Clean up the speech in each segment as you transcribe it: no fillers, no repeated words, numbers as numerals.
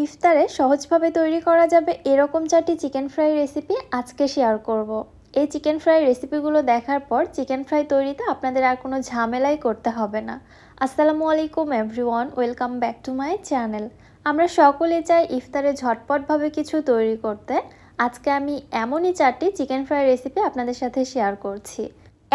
ইফতারে সহজভাবে তৈরি করা যাবে এরকম 4টি চিকেন ফ্রাই রেসিপি আজকে শেয়ার করব। এই চিকেন ফ্রাই রেসিপিগুলো দেখার পর চিকেন ফ্রাই তৈরিতে আপনাদের আর কোনো ঝামেলাই করতে হবে না। আসসালামু আলাইকুম everyone, welcome back to my channel. আমরা সকলে চাই ইফতারে ঝটপটভাবে কিছু তৈরি করতে। আজকে আমি এমনই 4টি চিকেন ফ্রাই রেসিপি আপনাদের সাথে শেয়ার করছি।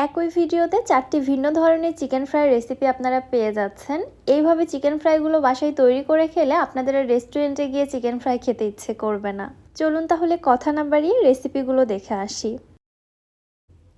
একই ভিডিওতে 4টি ভিন্ন ধরনের চিকেন ফ্রাই রেসিপি আপনারা পেয়ে যাচ্ছেন। এইভাবে চিকেন ফ্রাইগুলো বাসায় তৈরি করে খেলে আপনাদের রেস্টুরেন্টে গিয়ে চিকেন ফ্রাই খেতে ইচ্ছে করবে না। চলুন তাহলে কথা না বাড়িয়ে রেসিপিগুলো দেখে আসি।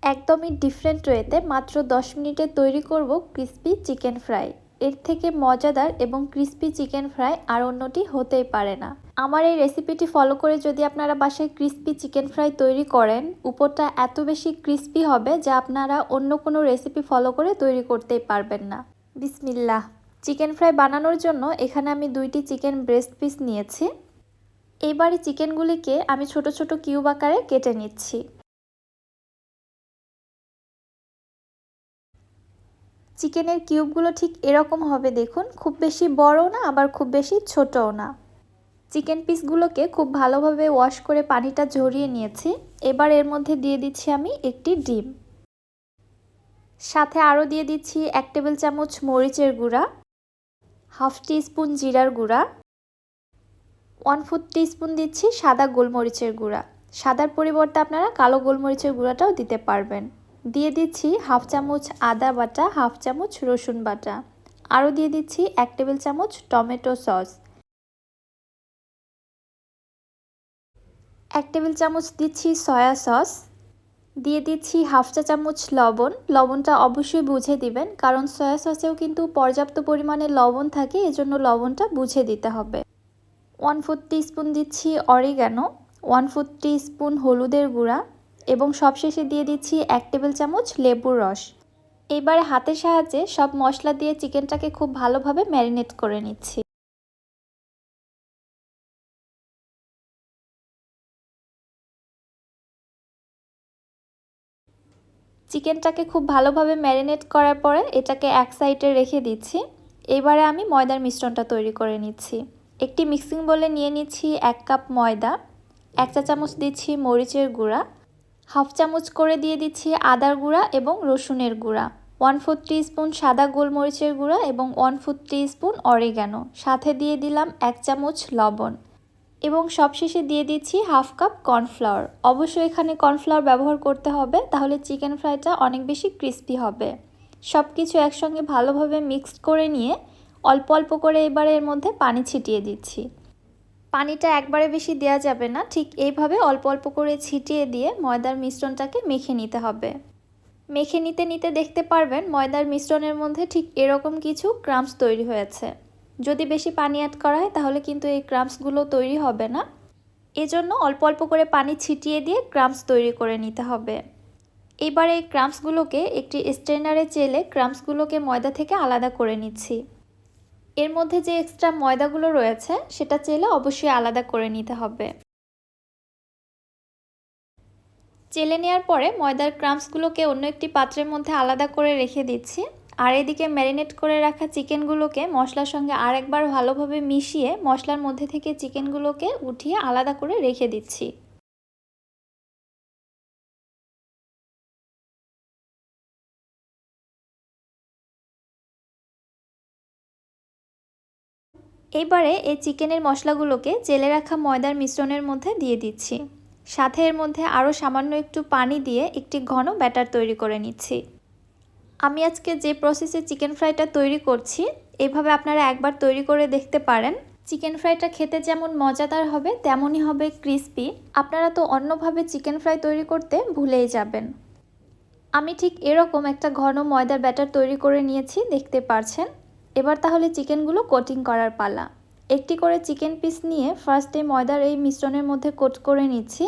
একদমই ডিফারেন্ট ওয়েতে মাত্র 10 মিনিটে তৈরি করব ক্রিস্পি চিকেন ফ্রাই। এর থেকে মজাদার এবং ক্রিস্পি চিকেন ফ্রাই আর অন্যটি হতেই পারে না। আমার এই রেসিপিটি ফলো করে যদি আপনারা বাসায় ক্রিস্পি চিকেন ফ্রাই তৈরি করেন, উপরটা এত বেশি ক্রিস্পি হবে যা আপনারা অন্য কোনো রেসিপি ফলো করে তৈরি করতেই পারবেন না। বিসমিল্লাহ। চিকেন ফ্রাই বানানোর জন্য এখানে আমি 2টি চিকেন ব্রেস্ট পিস নিয়েছি। এইবারে চিকেনগুলিকে আমি ছোট ছোট কিউব আকারে কেটে নিচ্ছি। চিকেনের কিউবগুলো ঠিক এরকম হবে, দেখুন, খুব বেশি বড়ও না আবার খুব বেশি ছোটও না। চিকেন পিসগুলোকে খুব ভালোভাবে ওয়াশ করে পানিটা ঝরিয়ে নিয়েছি। এবার এর মধ্যে দিয়ে দিচ্ছি আমি একটি ডিম, সাথে আরও দিয়ে দিচ্ছি 1 টেবিল চামচ মরিচের গুঁড়া, হাফ টিস্পুন জিরার গুঁড়া, 1/4 টিস্পুন দিচ্ছি সাদা গোলমরিচের গুঁড়া। সাদার পরিবর্তে আপনারা কালো গোলমরিচের গুঁড়াটাও দিতে পারবেন। দিয়ে দিচ্ছি হাফ চামচ আদা বাটা, হাফ চামচ রসুন বাটা, আরও দিয়ে দিচ্ছি 1 টেবিল চামচ টমেটো সস, 1 টেবিল চামচ দিচ্ছি সয়া সস, দিয়ে দিচ্ছি হাফ চা চামচ লবণ। লবণটা অবশ্যই বুঝে দিবেন, কারণ সয়া সসেও কিন্তু পর্যাপ্ত পরিমাণে লবণ থাকে, এজন্য লবণটা বুঝে দিতে হবে। 1/4 টিস্পুন দিচ্ছি অরিগ্যানো, 1/4 টিস্পুন হলুদের গুঁড়া এবং সবশেষে দিয়ে দিচ্ছি 1 টেবিল চামচ লেবুর রস। এবারে হাতের সাহায্যে সব মশলা দিয়ে চিকেনটাকে খুব ভালোভাবে ম্যারিনেট করে নিচ্ছি। চিকেনটাকে খুব ভালোভাবে ম্যারিনেট করার পরে এটাকে এক সাইডে রেখে দিচ্ছি। এবারে আমি ময়দার মিশ্রণটা তৈরি করে নিচ্ছি। একটি মিক্সিং বোলে নিয়ে নিচ্ছি 1 কাপ ময়দা, 1 চা চামচ দিচ্ছি মরিচের গুঁড়া, হাফ চামচ করে দিয়ে দিচ্ছি আদার গুঁড়া এবং রসুনের গুঁড়া, 1/4 টিস্পুন সাদা গোলমরিচের গুঁড়া এবং 1/4 টিস্পুন অরিগ্যানো, সাথে দিয়ে দিলাম 1 চামচ লবণ এবং সবশেষে দিয়ে দিচ্ছি হাফ কাপ কর্নফ্লাওয়ার। অবশ্যই এখানে কর্নফ্লাওয়ার ব্যবহার করতে হবে, তাহলে চিকেন ফ্রাইটা অনেক বেশি ক্রিস্পি হবে। সব কিছু একসঙ্গে ভালোভাবে মিক্সড করে নিয়ে অল্প অল্প করে এবারে এর মধ্যে পানি ছিটিয়ে দিচ্ছি। পানিটা একবারে বেশি দেওয়া যাবে না, ঠিক এইভাবে অল্প অল্প করে ছিটিয়ে দিয়ে ময়দার মিশ্রণটাকে মেখে নিতে হবে। মেখে নিতে নিতে দেখতে পারবেন ময়দার মিশ্রণের মধ্যে ঠিক এরকম কিছু ক্রাম্বস তৈরি হয়েছে। যদি বেশি পানি অ্যাড করা হয় তাহলে কিন্তু এই ক্রাম্বসগুলো তৈরি হবে না, এজন্য অল্প অল্প করে পানি ছিটিয়ে দিয়ে ক্রাম্বস তৈরি করে নিতে হবে। এবারে এই ক্রাম্বসগুলোকে একটি স্ট্রেনারে চেলে ক্রাম্বসগুলোকে ময়দা থেকে আলাদা করে নিচ্ছি। এর মধ্যে যে এক্সট্রা ময়দাগুলো রয়েছে সেটা চেলে অবশ্যই আলাদা করে নিতে হবে। চেলে নেওয়ার পরে ময়দার ক্রাম্বসগুলোকে অন্য একটি পাত্রের মধ্যে আলাদা করে রেখে দিচ্ছি। আর এদিকে ম্যারিনেট করে রাখা চিকেনগুলোকে মশলার সঙ্গে আরেকবার ভালোভাবে মিশিয়ে মশলার মধ্যে থেকে চিকেনগুলোকে উঠিয়ে আলাদা করে রেখে দিচ্ছি। এবারে এই চিকেনের মশলাগুলোকে চেলে রাখা ময়দার মিশ্রণের মধ্যে দিয়ে দিচ্ছি। সাথে এর মধ্যে আরও সামান্য একটু পানি দিয়ে একটি ঘন ব্যাটার তৈরি করে নিচ্ছি। আমি আজকে যে প্রসেসে চিকেন ফ্রাইটা তৈরি করছি, এভাবে আপনারা একবার তৈরি করে দেখতে পারেন। চিকেন ফ্রাইটা খেতে যেমন মজাদার হবে তেমনই হবে ক্রিস্পি। আপনারা তো অন্যভাবে চিকেন ফ্রাই তৈরি করতে ভুলেই যাবেন। আমি ঠিক এরকম একটা ঘন ময়দার ব্যাটার তৈরি করে নিয়েছি, দেখতে পারছেন। এবার তাহলে চিকেনগুলো কোটিং করার পালা। একটি করে চিকেন পিস নিয়ে ফার্স্টে ময়দার এই মিশ্রণের মধ্যে কোট করে নিচ্ছি।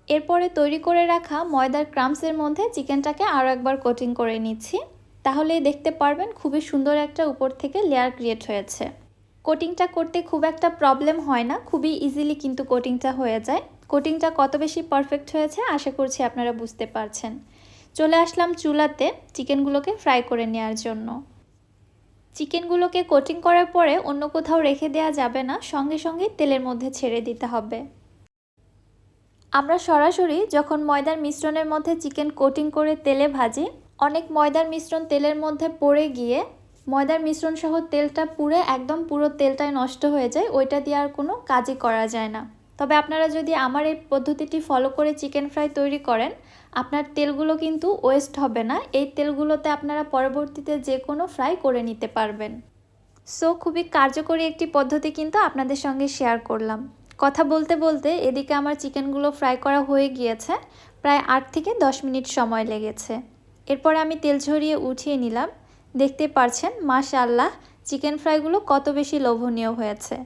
এরপরে তৈরি করে রাখা ময়দার ক্রাম্বসের মধ্যে চিকেনটাকে আরও একবার কোটিং করে নিচ্ছি। তাহলেই দেখতে পারবেন খুবই সুন্দর একটা উপর থেকে লেয়ার ক্রিয়েট হয়েছে। কোটিংটা করতে খুব একটা প্রবলেম হয় না, খুবই ইজিলি কিন্তু কোটিংটা হয়ে যায়। কোটিংটা কত বেশি পারফেক্ট হয়েছে আশা করছি আপনারা বুঝতে পারছেন। চলে আসলাম চুলাতে চিকেনগুলোকে ফ্রাই করে নেওয়ার জন্য। চিকেনগুলোকে কোটিং করার পরে অন্য কোথাও রেখে দেওয়া যাবে না, সঙ্গে সঙ্গে তেলের মধ্যে ছেড়ে দিতে হবে। আমরা সরাসরি যখন ময়দার মিশ্রণের মধ্যে চিকেন কোটিং করে তেলে ভাজি, অনেক ময়দার মিশ্রণ তেলের মধ্যে পড়ে গিয়ে ময়দার মিশ্রণ সহ তেলটা পুড়ে একদম পুরো তেলটাই নষ্ট হয়ে যায়, ওইটা দিয়ে আর কোনো কাজই করা যায় না। তবে আপনারা যদি আমার এই পদ্ধতিটি ফলো করে চিকেন ফ্রাই তৈরি করেন, আপনার তেলগুলো কিন্তু ওয়েস্ট হবে না। এই তেলগুলোতে আপনারা পরবর্তীতে যে কোনো ফ্রাই করে নিতে পারবেন। সো খুবই কার্যকরী একটি পদ্ধতি কিন্তু আপনাদের সঙ্গে শেয়ার করলাম। কথা বলতে বলতে এদিকে আমার চিকেনগুলো ফ্রাই করা হয়ে গিয়েছে, প্রায় 8 থেকে 10 মিনিট সময় লেগেছে। এরপরে আমি তেল ঝরিয়ে উঠিয়ে নিলাম। দেখতে পারছেন মাশাআল্লাহ চিকেন ফ্রাইগুলো কত বেশি লোভনীয় হয়েছে।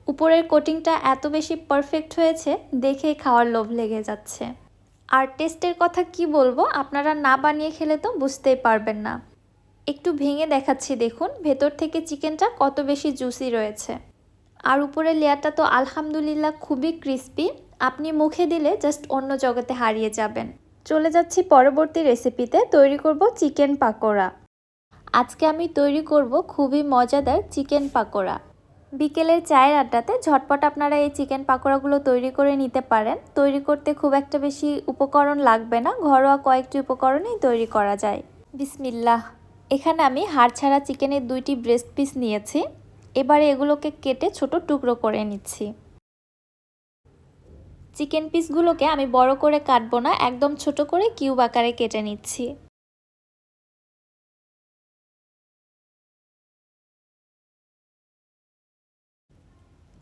উপরের কোটিংটা এত বেশি পারফেক্ট হয়েছে, দেখেই খাওয়ার লোভ লেগে যাচ্ছে। আর টেস্টের কথা কি বলবো, আপনারা না বানিয়ে খেলে তো বুঝতেই পারবেন না। একটু ভেঙে দেখাচ্ছি, দেখুন ভেতর থেকে চিকেনটা কত বেশি জুসি রয়েছে। আর উপরের লেয়ারটা তো আলহামদুলিল্লাহ খুবই ক্রিস্পি, আপনি মুখে দিলে জাস্ট অন্য জগতে হারিয়ে যাবেন। চলে যাচ্ছি পরবর্তী রেসিপিতে, তৈরি করব চিকেন পাকোড়া। আজকে আমি তৈরি করব খুবই মজাদার চিকেন পাকোড়া। বিকেলের চায়ের আড্ডাতে ঝটপট আপনারা এই চিকেন পাকোড়াগুলো তৈরি করে নিতে পারেন। তৈরি করতে খুব একটা বেশি উপকরণ লাগবে না, ঘরোয়া কয়েকটি উপকরণেই তৈরি করা যায়। বিসমিল্লাহ। এখানে আমি হাড় ছাড়া চিকেনের 2টি ব্রেস্ট পিস নিয়েছি। এবারে এগুলোকে কেটে ছোট টুকরো করে নিচ্ছি। চিকেন পিসগুলোকে আমি বড় করে কাটবো না, একদম ছোট করে কিউব আকারে কেটে নিচ্ছি।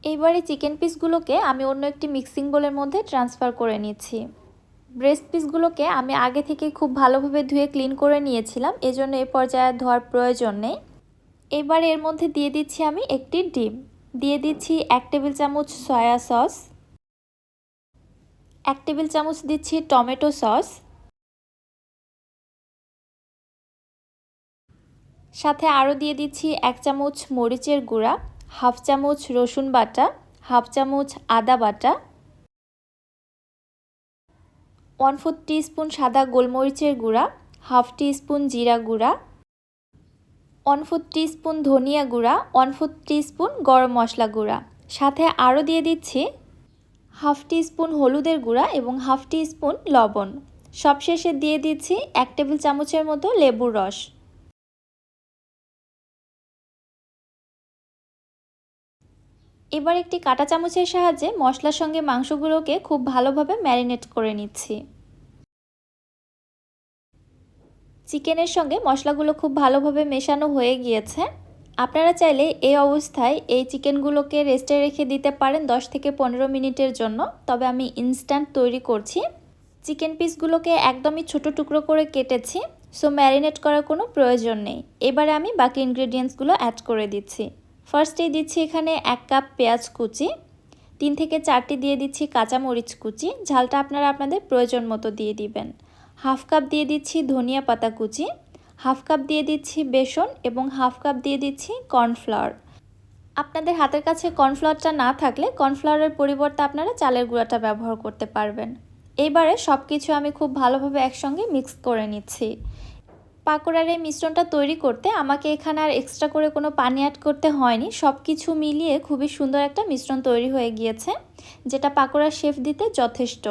এইবারে চিকেন পিসগুলোকে আমি অন্য একটি মিক্সিং বোলের মধ্যে ট্রান্সফার করে নিচ্ছি। ব্রেস্ট পিসগুলোকে আমি আগে থেকে খুব ভালোভাবে ধুয়ে ক্লিন করে নিয়েছিলাম, এজন্য এই পর্যায়ে ধোয়ার প্রয়োজন নেই। এবার এর মধ্যে দিয়ে দিচ্ছি আমি একটি ডিম, দিয়ে দিচ্ছি 1 টেবিল চামচ সয়া সস, 1 টেবিল চামচ দিচ্ছি টমেটো সস, সাথে আরও দিয়ে দিচ্ছি 1 চামচ মরিচের গুঁড়া, হাফ চামচ রসুন বাটা, হাফ চামচ আদা বাটা, 1/4 টিস্পুন সাদা গোলমরিচের গুঁড়া, হাফ টিস্পুন জিরা গুঁড়া, 1/4 টিস্পুন ধনিয়া গুঁড়া, 1/4 টিস্পুন গরম মশলা গুঁড়া, সাথে আরও দিয়ে দিচ্ছি হাফ টিস্পুন হলুদের গুঁড়া এবং হাফ টিস্পুন লবণ। সবশেষে দিয়ে দিচ্ছি 1 টেবিল চামচের মতো লেবুর রস। এবার একটি কাঁটা চামচের সাহায্যে মশলার সঙ্গে মাংসগুলোকে খুব ভালোভাবে ম্যারিনেট করে নিচ্ছি। চিকেনের সঙ্গে মশলাগুলো খুব ভালোভাবে মেশানো হয়ে গিয়েছে। আপনারা চাইলে এই অবস্থায় এই চিকেনগুলোকে রেস্টে রেখে দিতে পারেন 10 থেকে 15 মিনিটের জন্য, তবে আমি ইনস্ট্যান্ট তৈরি করছি। চিকেন পিসগুলোকে একদমই ছোট টুকরো করে কেটেছি, সো ম্যারিনেট করার কোনো প্রয়োজন নেই। এবারে আমি বাকি ইনগ্রেডিয়েন্টসগুলো অ্যাড করে দিচ্ছি। ফার্স্টেই দিচ্ছি এখানে 1 কাপ পেঁয়াজ কুচি, 3 থেকে 4টি দিয়ে দিচ্ছি কাঁচামরিচ কুচি, ঝালটা আপনারা আপনাদের প্রয়োজন মতো দিয়ে দিবেন। হাফ কাপ দিয়ে দিচ্ছি ধনিয়া পাতা কুচি, হাফ কাপ দিয়ে দিচ্ছি বেসন এবং হাফ কাপ দিয়ে দিচ্ছি কর্নফ্লাওয়ার। আপনাদের হাতের কাছে কর্নফ্লাওয়ারটা না থাকলে কর্নফ্লাওয়ারের পরিবর্তে আপনারা চালের গুঁড়াটা ব্যবহার করতে পারবেন। এইবারে সব কিছু আমি খুব ভালোভাবে একসঙ্গে মিক্স করে নিচ্ছি। পাকোড়ার এই মিশ্রণটা তৈরি করতে আমাকে এখানে আর এক্সট্রা করে কোনো পানি অ্যাড করতে হয়নি, সব কিছু মিলিয়ে খুবই সুন্দর একটা মিশ্রণ তৈরি হয়ে গিয়েছে, যেটা পাকোড়ার শেপ দিতে যথেষ্ট।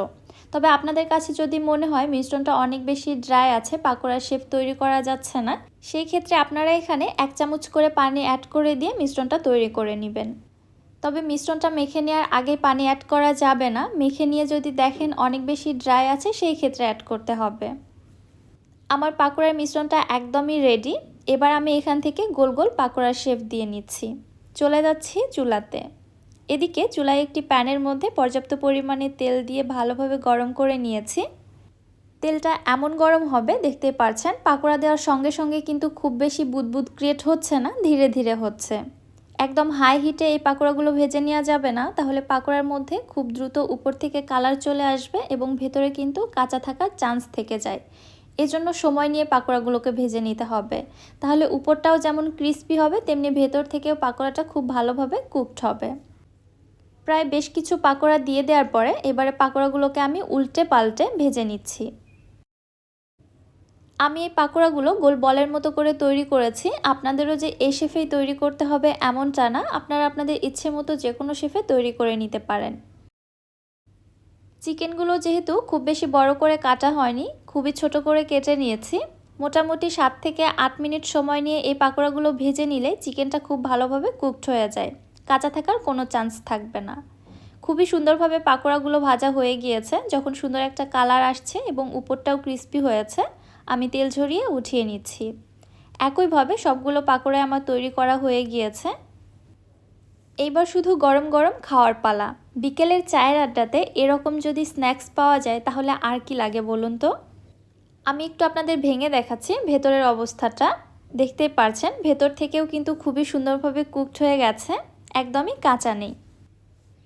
তবে আপনাদের কাছে যদি মনে হয় মিশ্রণটা অনেক বেশি ড্রাই আছে, পাকোড়ার শেপ তৈরি করা যাচ্ছে না, সেই ক্ষেত্রে আপনারা এখানে 1 চামচ করে পানি অ্যাড করে দিয়ে মিশ্রণটা তৈরি করে নেবেন। তবে মিশ্রণটা মেখে নেওয়ার আগে পানি অ্যাড করা যাবে না, মেখে নিয়ে যদি দেখেন অনেক বেশি ড্রাই আছে সেই ক্ষেত্রে অ্যাড করতে হবে। আমার পাকোড়ার মিশ্রণটা একদমই রেডি। এবার আমি এখান থেকে গোল গোল পাকোড়ার শেপ দিয়ে নিচ্ছি। চলে যাচ্ছি চুলাতে। এদিকে চুলায় একটি প্যানের মধ্যে পর্যাপ্ত পরিমাণে তেল দিয়ে ভালোভাবে গরম করে নিয়েছি। তেলটা এমন গরম হবে, দেখতেই পাচ্ছেন পাকোড়া দেওয়ার সঙ্গে সঙ্গে কিন্তু খুব বেশি বুদবুদ ক্রিয়েট হচ্ছে না, ধীরে ধীরে হচ্ছে। একদম হাই হিটে এই পাকোড়াগুলো ভেজে নেওয়া যাবে না, তাহলে পাকোড়ার মধ্যে খুব দ্রুত উপর থেকে কালার চলে আসবে এবং ভেতরে কিন্তু কাঁচা থাকার চান্স থেকে যায়। এজন্য সময় নিয়ে পাকোড়াগুলোকে ভেজে নিতে হবে, তাহলে উপরটাও যেমন ক্রিস্পি হবে তেমনি ভেতর থেকেও পাকোড়াটা খুব ভালোভাবে কুকড হবে। প্রায় বেশ কিছু পাকোড়া দিয়ে দেওয়ার পরে এবারে পাকোড়াগুলোকে আমি উল্টে পাল্টে ভেজে নিচ্ছি। আমি এই পাকোড়াগুলো গোল বলের মতো করে তৈরি করেছি। আপনাদেরও যে এই শেফেই তৈরি করতে হবে এমনটা না, আপনারা আপনাদের ইচ্ছে মতো যে কোনো শেফে তৈরি করে নিতে পারেন। চিকেনগুলো যেহেতু খুব বেশি বড় করে কাটা হয়নি, খুবই ছোট করে কেটে নিয়েছি। মোটামুটি 7 থেকে 8 মিনিট সময় নিয়ে এই পাকোড়াগুলো ভেজে নিলে চিকেনটা খুব ভালোভাবে কুকড হয়ে যায়, কাঁচা থাকার কোনো চান্স থাকবে না। খুবই সুন্দরভাবে পাকোড়াগুলো ভাজা হয়ে গিয়েছে। যখন সুন্দর একটা কালার আসছে এবং উপরটাও ক্রিস্পি হয়েছে, আমি তেল ঝরিয়ে উঠিয়ে নিচ্ছি। একইভাবে সবগুলো পাকোড়া আমার তৈরি করা হয়ে গিয়েছে। এইবার শুধু গরম গরম খাওয়ার পালা। বিকেলের চায়ের আড্ডাতে এরকম যদি স্ন্যাক্স পাওয়া যায় তাহলে আর কি লাগে বলুন তো। আমি একটু আপনাদের ভেঙে দেখাচ্ছি ভেতরের অবস্থাটা। দেখতেই পারছেন ভেতর থেকেও কিন্তু খুবই সুন্দরভাবে কুকড হয়ে গেছে, একদমই কাঁচা নেই।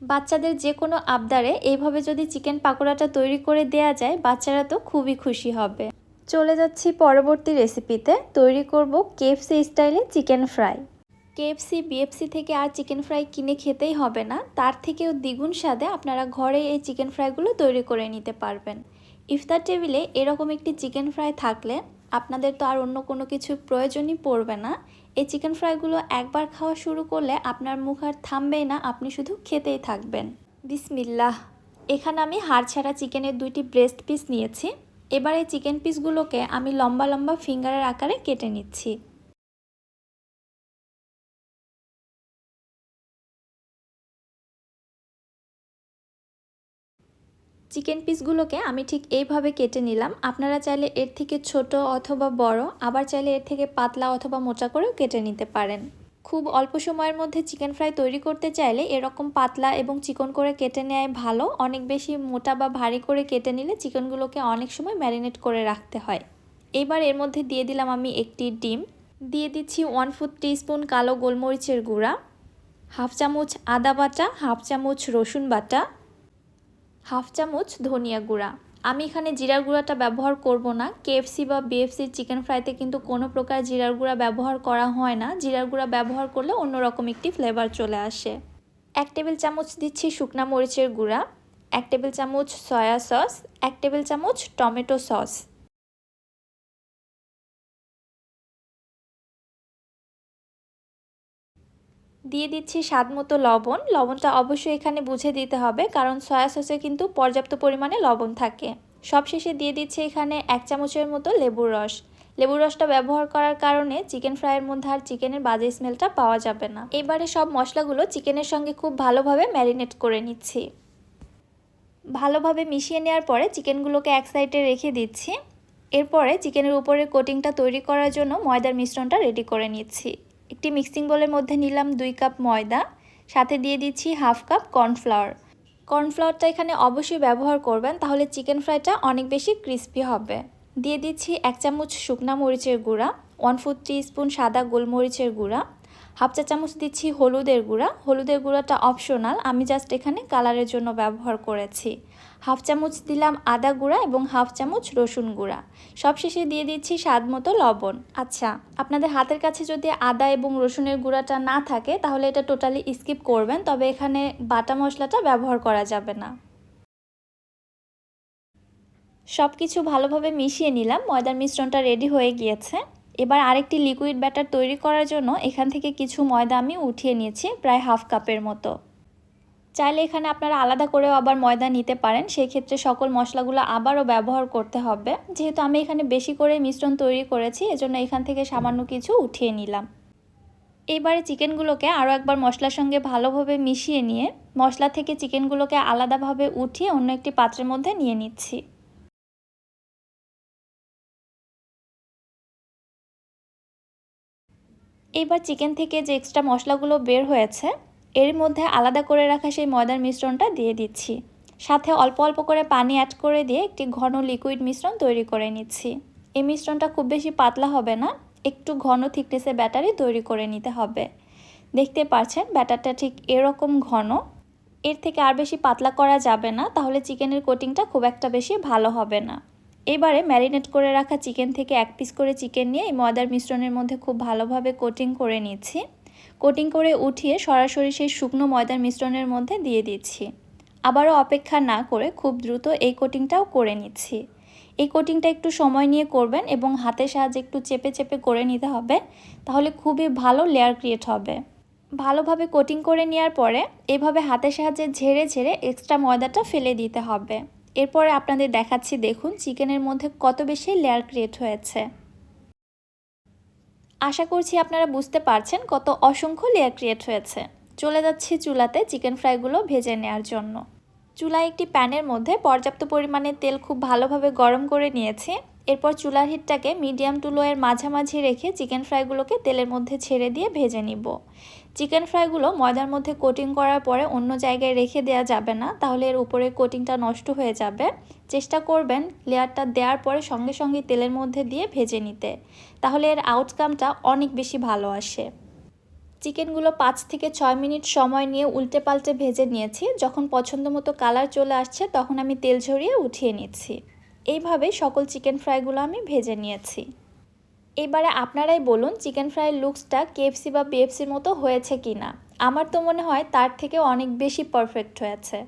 বাচ্চাদের যে কোনো আবদারে এইভাবে যদি চিকেন পাকোড়াটা তৈরি করে দেয়া যায়, বাচ্চারা তো খুবই খুশি হবে। চলে যাচ্ছি পরবর্তী রেসিপিতে। তৈরি করব কেএফসি স্টাইলে চিকেন ফ্রাই। কেএফসি, বিএফসি থেকে আর চিকেন ফ্রাই কিনে খেতেই হবে না, তার থেকেও দ্বিগুণ স্বাদে আপনারা ঘরে এই চিকেন ফ্রাইগুলো তৈরি করে নিতে পারবেন। ইফতার টেবিলে এরকম একটি চিকেন ফ্রাই থাকলে আপনাদের তো আর অন্য কোনো কিছুর প্রয়োজনই পড়বে না। এই চিকেন ফ্রাইগুলো একবার খাওয়া শুরু করলে আপনার মুখ আর থামবেই না, আপনি শুধু খেতেই থাকবেন। বিসমিল্লাহ। এখানে আমি হাড় ছাড়া চিকেনের 2টি ব্রেস্ট পিস নিয়েছি। এবার এই চিকেন পিসগুলোকে আমি লম্বা লম্বা ফিঙ্গারের আকারে কেটে নিচ্ছি। চিকেন পিসগুলোকে আমি ঠিক এইভাবে কেটে নিলাম। আপনারা চাইলে এর থেকে ছোট অথবা বড়, আবার চাইলে এর থেকে পাতলা অথবা মোটা করেও কেটে নিতে পারেন। খুব অল্প সময়ের মধ্যে চিকেন ফ্রাই তৈরি করতে চাইলে এরকম পাতলা এবং চিকন করে কেটে নেওয়াই ভালো। অনেক বেশি মোটা বা ভারী করে কেটে নিলে চিকেনগুলোকে অনেক সময় ম্যারিনেট করে রাখতে হয়। এবার এর মধ্যে দিয়ে দিলাম আমি একটি ডিম, দিয়ে দিচ্ছি 1/4 টিস্পুন কালো গোলমরিচের গুঁড়া, হাফ চামচ আদা বাটা, হাফ চামচ রসুন বাটা, হাফ চামচ ধনিয়া গুঁড়া। আমি এখানে জিরার গুঁড়াটা ব্যবহার করব না। কেএফসি বা বিএফসির চিকেন ফ্রাইতে কিন্তু কোনো প্রকার জিরার গুঁড়া ব্যবহার করা হয় না। জিরার গুঁড়া ব্যবহার করলে অন্যরকম একটি ফ্লেভার চলে আসে। 1 টেবিল চামচ দিচ্ছি শুকনা মরিচের গুঁড়া, 1 টেবিল চামচ সয়া সস, 1 টেবিল চামচ টমেটো সস, দিয়ে দিচ্ছি স্বাদ মতো লবণ। লবণটা অবশ্যই এখানে বুঝে দিতে হবে, কারণ সয়া সসে কিন্তু পর্যাপ্ত পরিমাণে লবণ থাকে। সবশেষে দিয়ে দিচ্ছি এখানে 1 চামচের মতো লেবুর রস। লেবুর রসটা ব্যবহার করার কারণে চিকেন ফ্রাইয়ের মধ্যে আর চিকেনের বাজে স্মেলটা পাওয়া যাবে না। এবারে সব মশলাগুলো চিকেনের সঙ্গে খুব ভালোভাবে ম্যারিনেট করে নিচ্ছি। ভালোভাবে মিশিয়ে নেওয়ার পরে চিকেনগুলোকে এক সাইডে রেখে দিচ্ছি। এরপরে চিকেনের উপরের কোটিংটা তৈরি করার জন্য ময়দার মিশ্রণটা রেডি করে নিচ্ছি। একটি মিক্সিং বোলের মধ্যে নিলাম 2 কাপ ময়দা, সাথে দিয়ে দিচ্ছি হাফ কাপ কর্নফ্লাওয়ার। কর্নফ্লাওয়ারটা এখানে অবশ্যই ব্যবহার করবেন, তাহলে চিকেন ফ্রাইটা অনেক বেশি ক্রিস্পি হবে। দিয়ে দিচ্ছি 1 চামচ শুকনা মরিচের গুঁড়া, 1/4 টিস্পুন সাদা গোলমরিচের গুঁড়া, হাফ চা চামচ দিচ্ছি হলুদের গুঁড়া। হলুদের গুঁড়াটা অপশনাল, আমি জাস্ট এখানে কালারের জন্য ব্যবহার করেছি। হাফ চামচ দিলাম আদা গুঁড়া এবং হাফ চামচ রসুন গুঁড়া। সবশেষে দিয়ে দিচ্ছি স্বাদ মতো লবণ। আচ্ছা, আপনাদের হাতের কাছে যদি আদা এবং রসুনের গুঁড়াটা না থাকে তাহলে এটা টোটালি স্কিপ করবেন, তবে এখানে বাটা মশলাটা ব্যবহার করা যাবে না। সব কিছু ভালোভাবে মিশিয়ে নিলাম। ময়দার মিশ্রণটা রেডি হয়ে গিয়েছে। এবার আরেকটি লিকুইড ব্যাটার তৈরি করার জন্য এখান থেকে কিছু ময়দা আমি উঠিয়ে নিয়েছি, প্রায় হাফ কাপের মতো। চাইলে এখানে আপনারা আলাদা করেও আবার ময়দা নিতে পারেন, সেই ক্ষেত্রে সকল মশলাগুলো আবারও ব্যবহার করতে হবে। যেহেতু আমি এখানে বেশি করে মিশ্রণ তৈরি করেছি, এজন্য এখান থেকে সামান্য কিছু উঠিয়ে নিলাম। এবারে চিকেনগুলোকে আরও একবার মশলার সঙ্গে ভালোভাবে মিশিয়ে নিয়ে মশলা থেকে চিকেনগুলোকে আলাদাভাবে উঠিয়ে অন্য একটি পাত্রের মধ্যে নিয়ে নিচ্ছি। এবার চিকেন থেকে যে এক্সট্রা মশলাগুলো বের হয়েছে এর মধ্যে আলাদা করে রাখা সেই ময়দার মিশ্রণটা দিয়ে দিচ্ছি। সাথে অল্প অল্প করে পানি অ্যাড করে দিয়ে একটি ঘন লিকুইড মিশ্রণ তৈরি করে নিচ্ছি। এই মিশ্রণটা খুব বেশি পাতলা হবে না, একটু ঘন থিকনেসের ব্যাটারই তৈরি করে নিতে হবে। দেখতে পাচ্ছেন ব্যাটারটা ঠিক এরকম ঘন। এর থেকে আর বেশি পাতলা করা যাবে না, তাহলে চিকেনের কোটিংটা খুব একটা বেশি ভালো হবে না। এবারে ম্যারিনেট করে রাখা চিকেন থেকে 1 পিস করে চিকেন নিয়ে এই ময়দার মিশ্রণের মধ্যে খুব ভালোভাবে কোটিং করে নিচ্ছি। কোটিং করে উঠিয়ে সরাসরি সেই শুকনো ময়দার মিশ্রণের মধ্যে দিয়ে দিচ্ছি। আবারও অপেক্ষা না করে খুব দ্রুত এই কোটিংটাও করে নিচ্ছি। এই কোটিংটা একটু সময় নিয়ে করবেন এবং হাতের সাহায্যে একটু চেপে চেপে করে নিতে হবে, তাহলে খুবই ভালো লেয়ার ক্রিয়েট হবে। ভালোভাবে কোটিং করে নেওয়ার পরে এভাবে হাতের সাহায্যে ঝেড়ে ঝেড়ে এক্সট্রা ময়দাটা ফেলে দিতে হবে। এরপরে আপনাদের দেখাচ্ছি, দেখুন চিকেনের মধ্যে কত বেশি লেয়ার ক্রিয়েট হয়েছে। আশা করছি আপনারা বুঝতে পারছেন কত অসংখ্য লেয়ার ক্রিয়েট হয়েছে। চলে যাচ্ছি চুলাতে চিকেন ফ্রাইগুলো ভেজে নেওয়ার জন্য। চুলায় একটি প্যানের মধ্যে পর্যাপ্ত পরিমাণে তেল খুব ভালোভাবে গরম করে নিয়েছি। এরপর চুলার হিটটাকে মিডিয়াম টু লো এর মাঝামাঝি রেখে চিকেন ফ্রাইগুলোকে তেলের মধ্যে ছেড়ে দিয়ে ভেজে নিব। চিকেন ফ্রাইগুলো ময়দার মধ্যে কোটিং করার পরে অন্য জায়গায় রেখে দেওয়া যাবে না, তাহলে এর উপরে কোটিংটা নষ্ট হয়ে যাবে। চেষ্টা করবেন লেয়ারটা দেওয়ার পরে সঙ্গে সঙ্গে তেলের মধ্যে দিয়ে ভেজে নিতে, তাহলে এর আউটকামটা অনেক বেশি ভালো আসে। চিকেনগুলো 5 থেকে 6 মিনিট সময় নিয়ে উল্টে পাল্টে ভেজে নিয়েছি। যখন পছন্দ মতো কালার চলে আসছে তখন আমি তেল ঝরিয়ে উঠিয়ে নিচ্ছি। এইভাবে সকল চিকেন ফ্রাইগুলো আমি ভেজে নিয়েছি। এবারে আপনারাই বলুন চিকেন ফ্রাইয়ের লুকসটা কেএফসি বা বিএফসির মতো হয়েছে কিনা। আমার তো মনে হয় তার থেকে অনেক বেশি পারফেক্ট হয়েছে।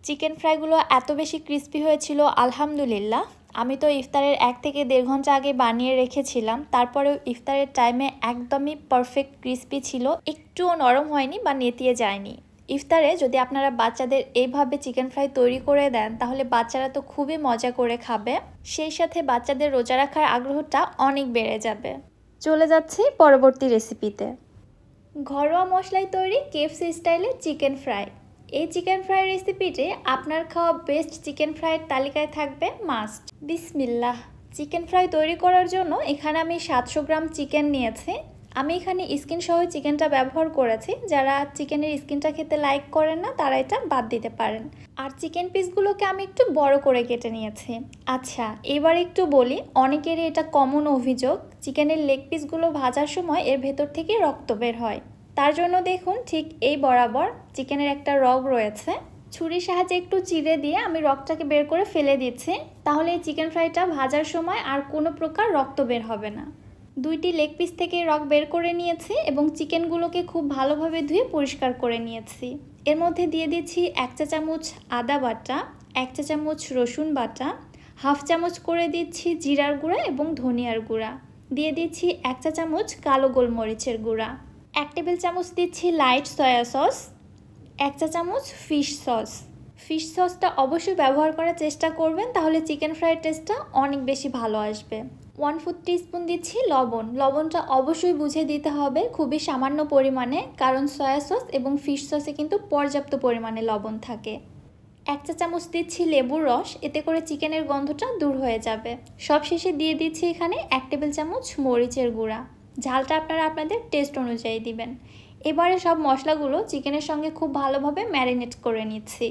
চিকেন ফ্রাইগুলো এত বেশি ক্রিস্পি হয়েছিল, আলহামদুলিল্লাহ। আমি তো ইফতারের 1 থেকে 1.5 ঘন্টা আগে বানিয়ে রেখেছিলাম, তারপরেও ইফতারের টাইমে একদমই পারফেক্ট ক্রিস্পি ছিল, একটুও নরম হয়নি বা নেতিয়ে যায়নি। ইফতারে যদি আপনারা বাচ্চাদের এইভাবে চিকেন ফ্রাই তৈরি করে দেন তাহলে বাচ্চারা তো খুবই মজা করে খাবে, সেই সাথে বাচ্চাদের রোজা রাখার আগ্রহটা অনেক বেড়ে যাবে। চলে যাচ্ছি পরবর্তী রেসিপিতে। ঘরোয়া মশলায় তৈরি কেএফসি স্টাইলে চিকেন ফ্রাই। এই চিকেন ফ্রাই রেসিপিটি আপনার খাওয়া বেস্ট চিকেন ফ্রাইয়ের তালিকায় থাকবে মাস্ট। বিসমিল্লাহ। চিকেন ফ্রাই তৈরি করার জন্য এখানে আমি 700 গ্রাম চিকেন নিয়েছি। আমি এখানে স্কিন সহ চিকেনটা ব্যবহার করেছি, যারা চিকেনের স্কিনটা খেতে লাইক করেন না তারা এটা বাদ দিতে পারেন। আর চিকেন পিসগুলোকে আমি একটু বড় করে কেটে নিয়েছি। আচ্ছা, এবার একটু বলি, অনেকেরই এটা কমন অভিযোগ, চিকেনের লেগ পিসগুলো ভাজার সময় এর ভেতর থেকে রক্ত বের হয়। তার জন্য দেখুন ঠিক এই বরাবর চিকেনের একটা রগ রয়েছে, ছুরির সাহায্যে একটু চিড়ে দিয়ে আমি রগটাকে বের করে ফেলে দিচ্ছি, তাহলে এই চিকেন ফ্রাইটা ভাজার সময় আর কোনো প্রকার রক্ত বের হবে না। 2টি লেগ পিস থেকে রগ বের করে নিয়েছি এবং চিকেনগুলোকে খুব ভালোভাবে ধুয়ে পরিষ্কার করে নিয়েছি। এর মধ্যে দিয়ে দিচ্ছি 1 চা চামচ আদা বাটা, 1 চা চামচ রসুন বাটা, হাফ চামচ করে দিচ্ছি জিরার গুঁড়া এবং ধনিয়ার গুঁড়া, দিয়ে দিচ্ছি 1 চা চামচ কালো গোলমরিচের গুঁড়া, 1 টেবিল চামচ দিচ্ছি লাইট সয়া সস, 1 চা চামচ ফিশ সস। ফিশ সসটা অবশ্যই ব্যবহার করার চেষ্টা করবেন, তাহলে চিকেন ফ্রাইয়ের টেস্টটা অনেক বেশি ভালো আসবে। 1/4 টিস্পুন দিচ্ছি লবণ। লবণটা অবশ্যই বুঝে দিতে হবে, খুবই সামান্য পরিমাণে, কারণ সয়া সস এবং ফিশ সসে কিন্তু পর্যাপ্ত পরিমাণে লবণ থাকে। 1 চা চামচ দিচ্ছি লেবুর রস, এতে করে চিকেনের গন্ধটা দূর হয়ে যাবে। সবশেষে দিয়ে দিচ্ছি এখানে 1 টেবিল চামচ মরিচের গুঁড়া। ঝালটা আপনারা আপনাদের টেস্ট অনুযায়ী দিবেন। এবারে সব মশলাগুলো চিকেনের সঙ্গে খুব ভালোভাবে ম্যারিনেট করে নিচ্ছি।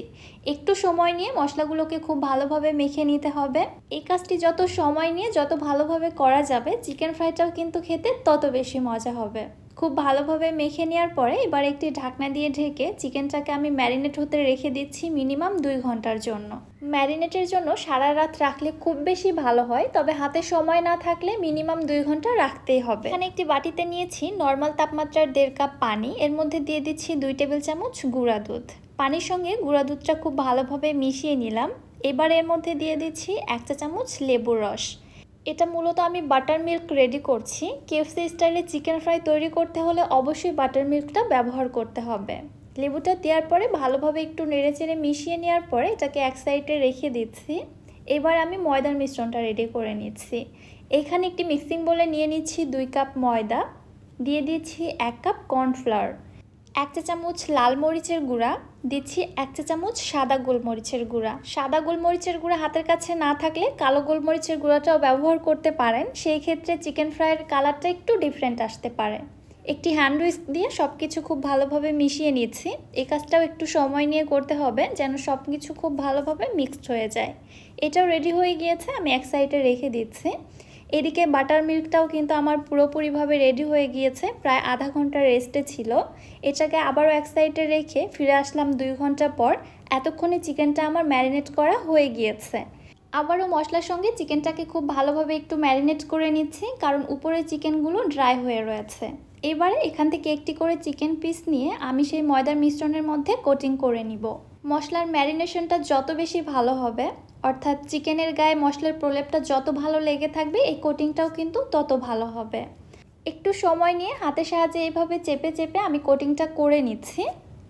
একটু সময় নিয়ে মশলাগুলোকে খুব ভালোভাবে মেখে নিতে হবে। এই কাজটি যত সময় নিয়ে যত ভালোভাবে করা যাবে চিকেন ফ্রাইটাও কিন্তু খেতে তত বেশি মজা হবে। খুব ভালোভাবে মেখে নেওয়ার পরে এবার একটি ঢাকনা দিয়ে ঢেকে চিকেনটাকে আমি ম্যারিনেট হতে রেখে দিচ্ছি মিনিমাম 2 ঘন্টার জন্য। ম্যারিনেটের জন্য সারা রাত রাখলে খুব বেশি ভালো হয়, তবে হাতে সময় না থাকলে মিনিমাম 2 ঘন্টা রাখতেই হবে। এখানে একটি বাটিতে নিয়েছি নর্মাল তাপমাত্রার 1.5 কাপ পানি, এর মধ্যে দিয়ে দিচ্ছি 2 টেবিল চামচ গুঁড়া দুধ। পানির সঙ্গে গুঁড়া দুধটা খুব ভালোভাবে মিশিয়ে নিলাম। এবার এর মধ্যে দিয়ে দিচ্ছি 1 চা চামচ লেবুর রস। এটা মূলত আমি বাটার মিল্ক রেডি করছি। কেএফসি স্টাইলে চিকেন ফ্রাই তৈরি করতে হলে অবশ্যই বাটার মিল্কটা ব্যবহার করতে হবে। লেবুটা দেওয়ার পরে ভালোভাবে একটু নেড়েচেড়ে মিশিয়ে নেওয়ার পরে এটাকে এক সাইডে রেখে দিচ্ছি। এবার আমি ময়দার মিশ্রণটা রেডি করে নিচ্ছি। এখানে একটি মিক্সিং বোলে নিয়ে নিচ্ছি 2 কাপ ময়দা, দিয়ে দিচ্ছি 1 কাপ কর্নফ্লাওয়ার, 1 চা চামচ লাল মরিচের গুঁড়া, দিচ্ছি 1 চা চামচ সাদা গোলমরিচের গুঁড়া। সাদা গোলমরিচের গুঁড়া হাতের কাছে না থাকলে কালো গোলমরিচের গুঁড়াটাও ব্যবহার করতে পারেন, সেই ক্ষেত্রে চিকেন ফ্রাইয়ের কালারটা একটু ডিফারেন্ট আসতে পারে। একটি হ্যান্ড উইস্ক দিয়ে সব কিছু খুব ভালোভাবে মিশিয়ে নিচ্ছি। এই কাজটাও একটু সময় নিয়ে করতে হবে যেন সব কিছু খুব ভালোভাবে মিক্সড হয়ে যায়। এটাও রেডি হয়ে গিয়েছে, আমি এক সাইডে রেখে দিচ্ছি। এদিকে বাটার মিল্কটাও কিন্তু আমার পুরোপুরিভাবে রেডি হয়ে গিয়েছে, প্রায় আধা ঘন্টা রেস্টে ছিল। এটাকে আবারও এক সাইডে রেখে ফিরে আসলাম 2 ঘন্টা পর। এতক্ষণে চিকেনটা আমার ম্যারিনেট করা হয়ে গিয়েছে। আবারও মশলার সঙ্গে চিকেনটাকে খুব ভালোভাবে একটু ম্যারিনেট করে নিচ্ছি, কারণ উপরে চিকেনগুলো ড্রাই হয়ে রয়েছে। এবারে এখান থেকে একটি করে চিকেন পিস নিয়ে আমি সেই ময়দার মিশ্রণের মধ্যে কোটিং করে নিব। মশলার ম্যারিনেশনটা যত বেশি ভালো হবে অর্থাৎ চিকেনের গায়ে মশলার প্রলেপটা যত ভালো লেগে থাকবে এই কোটিংটাও কিন্তু তত ভালো হবে। একটু সময় নিয়ে হাতের সাহায্যে এইভাবে চেপে চেপে আমি কোটিংটা করে নিচ্ছি।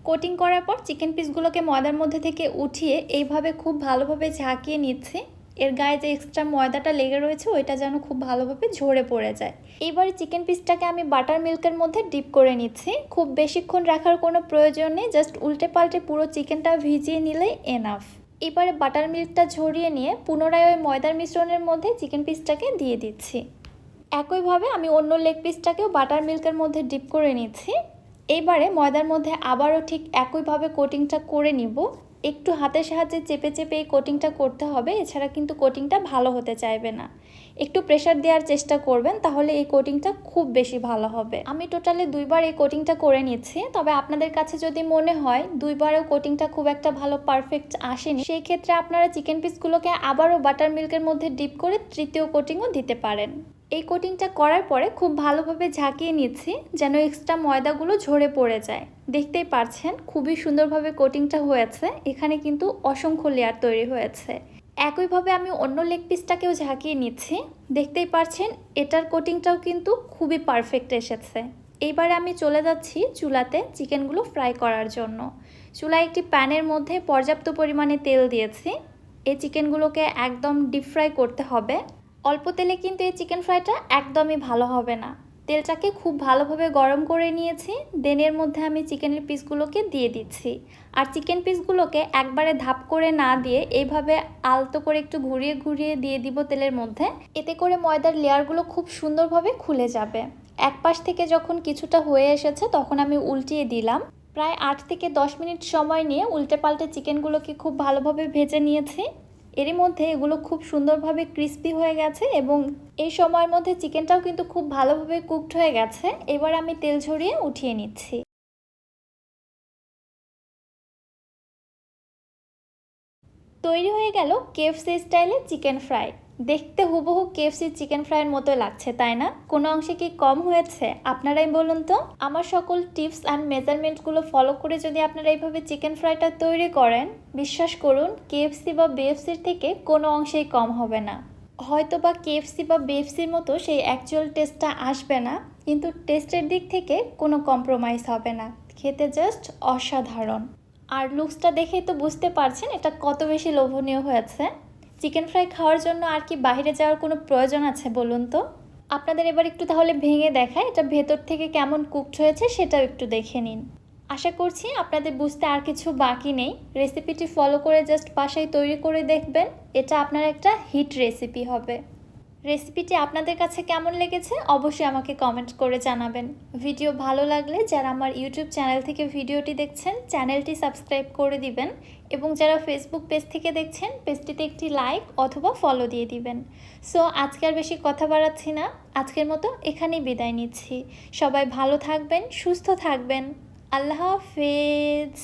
কোটিং করার পর চিকেন পিসগুলোকে ময়দার মধ্যে থেকে উঠিয়ে এইভাবে খুব ভালোভাবে ঝাঁকিয়ে নিচ্ছি। এর গায়ে যে এক্সট্রা ময়দাটা লেগে রয়েছে ওইটা যেন খুব ভালোভাবে ঝরে পড়ে যায়। এইবারে চিকেন পিসটাকে আমি বাটার মিল্কের মধ্যে ডিপ করে নিচ্ছি। খুব বেশিক্ষণ রাখার কোনো প্রয়োজন নেই, জাস্ট উল্টে পাল্টে পুরো চিকেনটা ভিজিয়ে নিলেই এনাফ। এবারে বাটার মিল্কটা ঝরিয়ে নিয়ে পুনরায় ওই ময়দার মিশ্রণের মধ্যে চিকেন পিসটাকে দিয়ে দিচ্ছি। একইভাবে আমি অন্য লেগ পিসটাকেও বাটার মিল্কের মধ্যে ডিপ করে নিচ্ছি। এইবারে ময়দার মধ্যে আবারও ঠিক একইভাবে কোটিংটা করে নিব। একটু হাতের সাহায্যে চেপে চেপে এই কোটিংটা করতে হবে, এছাড়া কিন্তু কোটিংটা ভালো হতে চাইবে না। একটু প্রেসার দেওয়ার চেষ্টা করবেন, তাহলে এই কোটিংটা খুব বেশি ভালো হবে। আমি টোটালি 2বার এই কোটিংটা করে নিচ্ছি। তবে আপনাদের কাছে যদি মনে হয় 2বারেও কোটিংটা খুব একটা ভালো পারফেক্ট আসেনি, সেই ক্ষেত্রে আপনারা চিকেন পিসগুলোকে আবারও বাটার মিল্কের মধ্যে ডিপ করে তৃতীয় কোটিংও দিতে পারেন। এই কোটিংটা করার পরে খুব ভালোভাবে ঝাঁকিয়ে নিচ্ছি যেন এক্সট্রা ময়দাগুলো ঝরে পড়ে যায়। দেখতেই পারছেন খুবই সুন্দরভাবে কোটিংটা হয়েছে, এখানে কিন্তু অসংখ্য লেয়ার তৈরি হয়েছে। একইভাবে আমি অন্য লেগ পিসটাকেও ঝাঁকিয়ে নিচ্ছি। দেখতেই পারছেন এটার কোটিংটাও কিন্তু খুবই পারফেক্ট এসেছে। এইবারে আমি চলে যাচ্ছি চুলাতে চিকেনগুলো ফ্রাই করার জন্য। চুলায় একটি প্যানের মধ্যে পর্যাপ্ত পরিমাণে তেল দিয়েছি। এই চিকেনগুলোকে একদম ডিপ ফ্রাই করতে হবে। অল্প তেলে কিন্তু এই চিকেন ফ্রাইটা একদমই ভালো হবে না। তেলটাকে খুব ভালোভাবে গরম করে নিয়েছি, দেন এর মধ্যে আমি চিকেনের পিসগুলোকে দিয়ে দিচ্ছি। আর চিকেন পিসগুলোকে একবারে ধাপ করে না দিয়ে এইভাবে আলতো করে একটু ঘুরিয়ে ঘুরিয়ে দিয়ে দিব তেলের মধ্যে। এতে করে ময়দার লেয়ারগুলো খুব সুন্দরভাবে খুলে যাবে। এক পাশ থেকে যখন কিছুটা হয়ে এসেছে তখন আমি উল্টিয়ে দিলাম। প্রায় 8 থেকে 10 মিনিট সময় নিয়ে উল্টে পাল্টে চিকেনগুলোকে খুব ভালোভাবে ভেজে নিয়েছি। এরই মধ্যে এগুলো খুব সুন্দরভাবে ক্রিস্পি হয়ে গেছে এবং এই সময়ের মধ্যে চিকেনটাও কিন্তু খুব ভালোভাবে কুকড হয়ে গেছে। এবার আমি তেল ঝরিয়ে উঠিয়ে নিচ্ছি। তৈরি হয়ে গেল কেএফসি স্টাইলে চিকেন ফ্রাই। দেখতে হুবহু কেএফসি চিকেন ফ্রাইয়ের মতো লাগছে, তাই না? কোনো অংশে কি কম হয়েছে আপনারাই বলুন তো। আমার সকল টিপস অ্যান্ড মেজারমেন্টগুলো ফলো করে যদি আপনারা এইভাবে চিকেন ফ্রাইটা তৈরি করেন, বিশ্বাস করুন কেএফসি বা বিএফসির থেকে কোনো অংশেই কম হবে না। হয়তো বা কেএফসি বা বিএফসির মতো সেই অ্যাকচুয়াল টেস্টটা আসবে না, কিন্তু টেস্টের দিক থেকে কোনো কম্প্রোমাইজ হবে না। খেতে জাস্ট অসাধারণ। আর লুকসটা দেখেই তো বুঝতে পারছেন এটা কত বেশি লোভনীয় হয়েছে। চিকেন ফ্রাই খাওয়ার জন্য আর কি বাইরে যাওয়ার কোনো প্রয়োজন আছে বলুন তো। আপনাদের এবার একটু তাহলে ভেঙে দেখায় এটা ভেতর থেকে কেমন কুকড হয়েছে সেটাও একটু দেখে নিন। আশা করছি আপনাদের বুঝতে আর কিছু বাকি নেই। রেসিপিটি ফলো করে জাস্ট বাসায় তৈরি করে দেখবেন, এটা আপনার একটা হিট রেসিপি হবে। রেসিপিটি আপনাদের কাছে কেমন লেগেছে অবশ্যই আমাকে কমেন্ট করে জানাবেন। ভিডিও ভালো লাগলে যারা আমার ইউটিউব চ্যানেল থেকে ভিডিওটি দেখছেন চ্যানেলটি সাবস্ক্রাইব করে দিবেন, এবং যারা ফেসবুক পেজ থেকে দেখছেন পেজটিতে একটি লাইক অথবা ফলো দিয়ে দিবেন। সো আজকে আর বেশি কথা বাড়াচ্ছি না, আজকের মতো এখানেই বিদায় নিচ্ছি। সবাই ভালো থাকবেন, সুস্থ থাকবেন। আল্লাহ হাফেজ।